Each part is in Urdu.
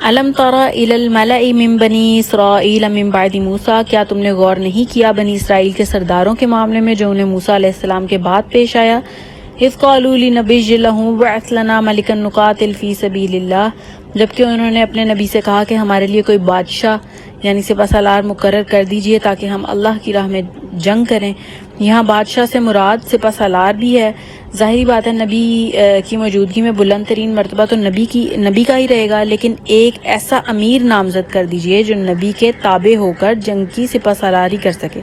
علم تر الی الملأ من بنی اسرائیل من بعد موسیٰ، کیا تم نے غور نہیں کیا بنی اسرائیل کے سرداروں کے معاملے میں جو انہیں موسیٰ علیہ السلام کے بعد پیش آیا؟ اذ قالوا لنبی لہ وابعث لنا ملکا نقاتل فی سبیل اللہ، جبکہ انہوں نے اپنے نبی سے کہا کہ ہمارے لیے کوئی بادشاہ یعنی سپہ سالار مقرر کر دیجئے تاکہ ہم اللہ کی راہ میں جنگ کریں۔ یہاں بادشاہ سے مراد سپہ سالار بھی ہے۔ ظاہری بات ہے نبی کی موجودگی میں بلند ترین مرتبہ تو نبی کا ہی رہے گا، لیکن ایک ایسا امیر نامزد کر دیجئے جو نبی کے تابع ہو کر جنگ کی سپہ سالاری کر سکے۔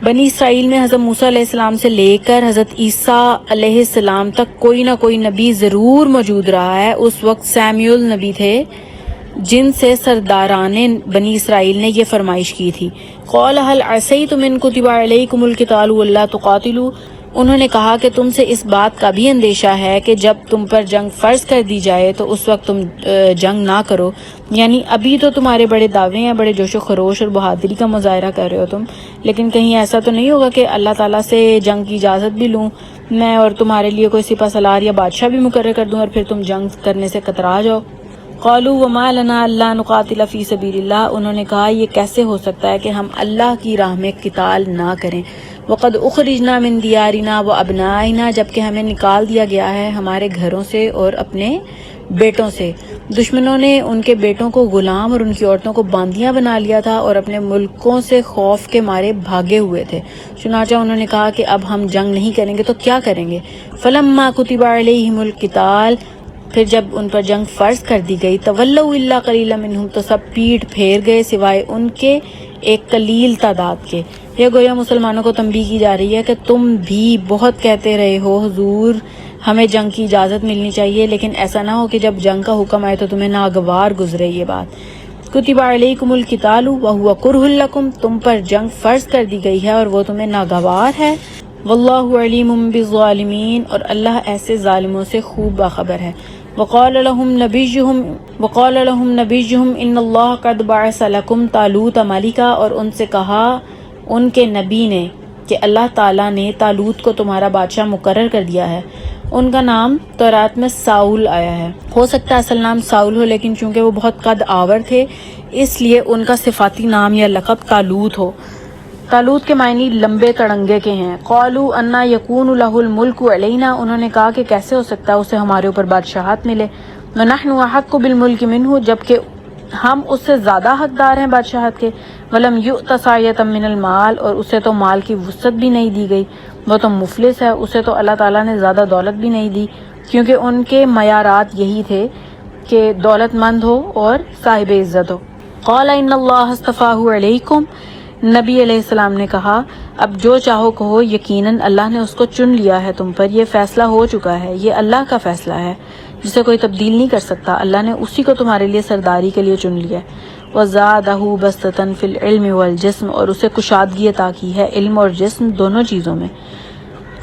بنی اسرائیل میں حضرت موسیٰ علیہ السلام سے لے کر حضرت عیسیٰ علیہ السلام تک کوئی نہ کوئی نبی ضرور موجود رہا ہے۔ اس وقت سیموئیل نبی تھے جن سے سرداران بنی اسرائیل نے یہ فرمائش کی تھی۔ قال هل عصیتم ان کتب علیکم القتال الا تقاتلوا، انہوں نے کہا کہ تم سے اس بات کا بھی اندیشہ ہے کہ جب تم پر جنگ فرض کر دی جائے تو اس وقت تم جنگ نہ کرو، یعنی ابھی تو تمہارے بڑے دعوے ہیں، بڑے جوش و خروش اور بہادری کا مظاہرہ کر رہے ہو تم، لیکن کہیں ایسا تو نہیں ہوگا کہ اللہ تعالیٰ سے جنگ کی اجازت بھی لوں میں اور تمہارے لیے کوئی سپہ سالار یا بادشاہ بھی مقرر کر دوں اور پھر تم جنگ کرنے سے کترا جاؤ۔ قالوا وما لنا الا نقاتل فی سبیل اللہ، انہوں نے کہا یہ کیسے ہو سکتا ہے کہ ہم اللہ کی راہ میں قتال نہ کریں۔ وقد اخرجنا من دیارنا وابنائنا، جبکہ ہمیں نکال دیا گیا ہے ہمارے گھروں سے اور اپنے بیٹوں سے۔ دشمنوں نے ان کے بیٹوں کو غلام اور ان کی عورتوں کو باندیاں بنا لیا تھا اور اپنے ملکوں سے خوف کے مارے بھاگے ہوئے تھے، چنانچہ انہوں نے کہا کہ اب ہم جنگ نہیں کریں گے تو کیا کریں گے؟ فلما کتب علیہم القتال، پھر جب ان پر جنگ فرض کر دی گئی، تولوا الا قلیلا منہم، تو سب پیٹ پھیر گئے سوائے ان کے ایک قلیل تعداد کے۔ یہ گویا مسلمانوں کو تنبیہ کی جا رہی ہے کہ تم بھی بہت کہتے رہے ہو حضور ہمیں جنگ کی اجازت ملنی چاہیے، لیکن ایسا نہ ہو کہ جب جنگ کا حکم آئے تو تمہیں ناگوار گزرے یہ بات۔ کتب علیکم القتال وہو کرہ لکم، تم پر جنگ فرض کر دی گئی ہے اور وہ تمہیں ناگوار ہے۔ واللہ علیم بالظالمین، اور اللہ ایسے ظالموں سے خوب باخبر ہے۔ وقال لهم نبیہم ان اللہ قد بعث لکم طالوت ملکا، اور ان سے کہا ان کے نبی نے کہ اللہ تعالیٰ نے طالوت کو تمہارا بادشاہ مقرر کر دیا ہے۔ ان کا نام تورات میں ساؤل آیا ہے، ہو سکتا ہے اصل نام ساؤل ہو، لیکن چونکہ وہ بہت قد آور تھے اس لیے ان کا صفاتی نام یا لقب طالوت ہو۔ طالوت کے معنی لمبے تڑنگے کے ہیں۔ قالوا انا یکون لہ الملک علینا، انہوں نے کہا کہ کیسے ہو سکتا ہے اسے ہمارے اوپر بادشاہت ملے۔ ونحن احق بالملک منہ، جبکہ ہم اس سے زیادہ حقدار ہیں بادشاہت کے۔ ولم یؤت سعیۃ من المال، اور اسے تو مال کی وسعت بھی نہیں دی گئی، وہ تو مفلس ہے، اسے تو اللہ تعالیٰ نے زیادہ دولت بھی نہیں دی، کیونکہ ان کے معیارات یہی تھے کہ دولت مند ہو اور صاحب عزت ہو۔ قال ان اللہ اصطفاہ علیکم، نبی علیہ السلام نے کہا اب جو چاہو کہو، یقیناً اللہ نے اس کو چن لیا ہے تم پر، یہ فیصلہ ہو چکا ہے، یہ اللہ کا فیصلہ ہے جسے کوئی تبدیل نہیں کر سکتا۔ اللہ نے اسی کو تمہارے لیے سرداری کے لیے چن لیا۔ وَزَادَهُ بَسْطَةً فِي الْعِلْمِ وَالْجِسْمِ، اور اسے کشادگی عطا کی ہے علم اور جسم دونوں چیزوں میں۔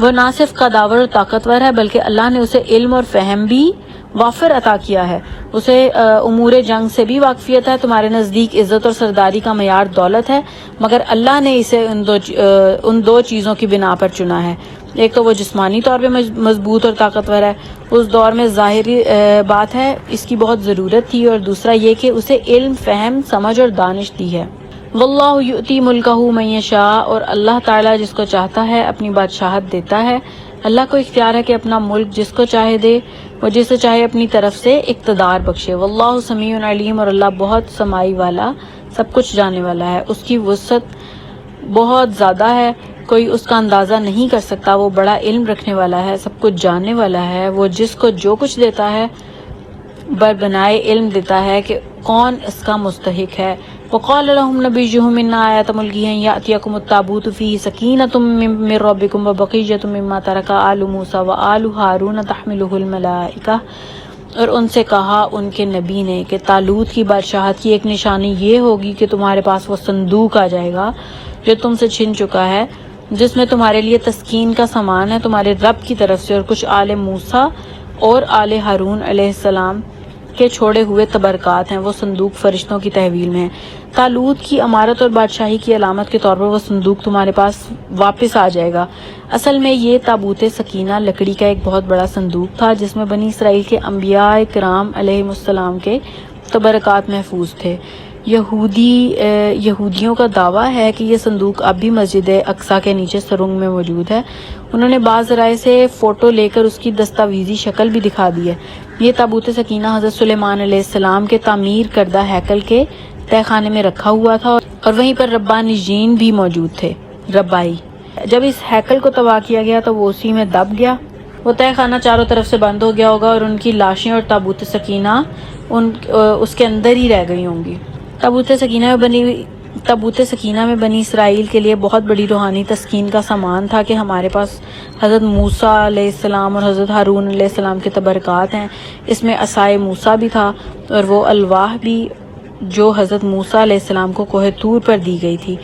وہ نہ صرف قداور اور طاقتور ہے بلکہ اللہ نے اسے علم اور فہم بھی وافر عطا کیا ہے، اسے امور جنگ سے بھی واقفیت ہے۔ تمہارے نزدیک عزت اور سرداری کا معیار دولت ہے، مگر اللہ نے اسے ان دو چیزوں کی بنا پر چنا ہے۔ ایک تو وہ جسمانی طور پہ مضبوط اور طاقتور ہے، اس دور میں ظاہری بات ہے اس کی بہت ضرورت تھی، اور دوسرا یہ کہ اسے علم، فہم، سمجھ اور دانش دی ہے۔ واللہ یؤتی ملکہ من یشاء، اور اللہ تعالیٰ جس کو چاہتا ہے اپنی بادشاہت دیتا ہے۔ اللہ کو اختیار ہے کہ اپنا ملک جس کو چاہے دے، وہ جسے چاہے اپنی طرف سے اقتدار بخشے۔ واللہ سمیع علیم، اور اللہ بہت سماعی والا، سب کچھ جاننے والا ہے، اس کی وسعت بہت زیادہ ہے، کوئی اس کا اندازہ نہیں کر سکتا، وہ بڑا علم رکھنے والا ہے، سب کچھ جاننے والا ہے، وہ جس کو جو کچھ دیتا ہے بربنائے علم دیتا ہے کہ کون اس کا مستحق ہے۔ وقال لهم نبيهم إن آيات ملكه أن يأتيكم التابوت فيه سكينة من ربكم وبقية مما ترك آل موسى وآل هارون تحمله الملائكة، اور ان سے کہا ان کے نبی نے کہ طالوت کی بادشاہت کی ایک نشانی یہ ہوگی کہ تمہارے پاس وہ صندوق آ جائے گا جو تم سے چھن چکا ہے، جس میں تمہارے لیے تسکین کا سامان ہے تمہارے رب کی طرف سے، اور کچھ آل موسیٰ اور آل ہارون علیہ السلام کے چھوڑے ہوئے تبرکات ہیں، وہ صندوق فرشتوں کی تحویل میں ہے۔ طالوت کی امارت اور بادشاہی کی علامت کے طور پر وہ صندوق تمہارے پاس واپس آ جائے گا۔ اصل میں یہ تابوت سکینہ لکڑی کا ایک بہت بڑا صندوق تھا جس میں بنی اسرائیل کے انبیاء کرام علیہم السلام کے تبرکات محفوظ تھے۔ یہودیوں کا دعویٰ ہے کہ یہ صندوق اب بھی مسجد اقصیٰ کے نیچے سرنگ میں موجود ہے۔ انہوں نے بعض ذرائع سے فوٹو لے کر اس کی دستاویزی شکل بھی دکھا دی ہے۔ یہ تابوت سکینہ حضرت سلیمان علیہ السلام کے تعمیر کردہ ہیکل کے تہہ خانے میں رکھا ہوا تھا اور وہیں پر ربانیین بھی موجود تھے۔ ربائی جب اس ہیکل کو تباہ کیا گیا تو وہ اسی میں دب گیا۔ وہ تہہ خانہ چاروں طرف سے بند ہو گیا ہوگا اور ان کی لاشیں اور تابوت سکینہ اس کے اندر ہی رہ گئی ہوں گی۔ تابوت سکینہ میں بنی اسرائیل کے لیے بہت بڑی روحانی تسکین کا سامان تھا کہ ہمارے پاس حضرت موسیٰ علیہ السلام اور حضرت ہارون علیہ السلام کے تبرکات ہیں۔ اس میں عصائے موسیٰ بھی تھا اور وہ الواح بھی جو حضرت موسیٰ علیہ السلام کو کوہ طور پر دی گئی تھی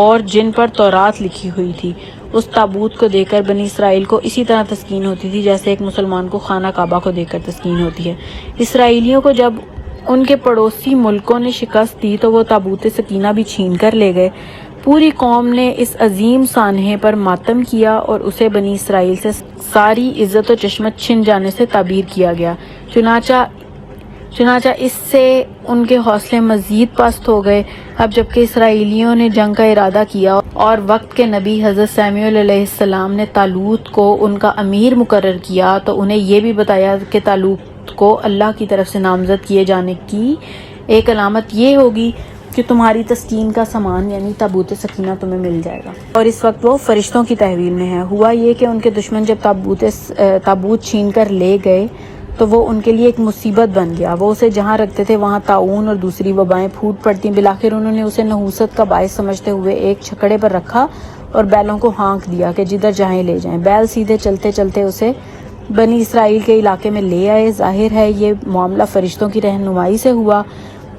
اور جن پر تورات لکھی ہوئی تھی۔ اس تابوت کو دیکھ کر بنی اسرائیل کو اسی طرح تسکین ہوتی تھی جیسے ایک مسلمان کو خانہ کعبہ کو دیکھ کر تسکین ہوتی ہے۔ اسرائیلیوں کو جب ان کے پڑوسی ملکوں نے شکست دی تو وہ تابوت سکینہ بھی چھین کر لے گئے۔ پوری قوم نے اس عظیم سانحے پر ماتم کیا اور اسے بنی اسرائیل سے ساری عزت و چشمت چھن جانے سے تعبیر کیا گیا۔ چنانچہ اس سے ان کے حوصلے مزید پست ہو گئے۔ اب جبکہ اسرائیلیوں نے جنگ کا ارادہ کیا اور وقت کے نبی حضرت سمیع علیہ السلام نے طالوت کو ان کا امیر مقرر کیا تو انہیں یہ بھی بتایا کہ طالوت کو اللہ کی طرف سے نامزد کیے جانے کی ایک علامت یہ ہوگی کہ تمہاری تسکین کا سامان یعنی تابوت سکینہ تمہیں مل جائے گا، اور اس وقت وہ فرشتوں کی تحویل میں ہے۔ ہوا یہ کہ ان کے دشمن جب تابوت چھین کر لے گئے تو وہ ان کے لیے ایک مصیبت بن گیا۔ وہ اسے جہاں رکھتے تھے وہاں طاعون اور دوسری وبائیں پھوٹ پڑتی۔ بالآخر انہوں نے اسے نحوست کا باعث سمجھتے ہوئے ایک چھکڑے پر رکھا اور بیلوں کو ہانک دیا کہ جدھر چاہیں لے جائیں۔ بیل سیدھے چلتے چلتے اسے بنی اسرائیل کے علاقے میں لے آئے۔ ظاہر ہے یہ معاملہ فرشتوں کی رہنمائی سے ہوا۔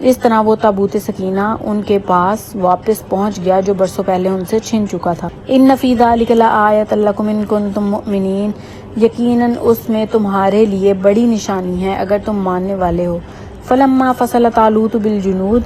اس طرح وہ تابوت سکینہ ان کے پاس واپس پہنچ گیا جو برسوں پہلے ان سے چھن چکا تھا۔ ان فی ذلک لآیۃ لکم ان کنتم مؤمنین، یقیناً اس میں تمہارے لیے بڑی نشانی ہے اگر تم ماننے والے ہو۔ فلما فصل طالوت بالجنود،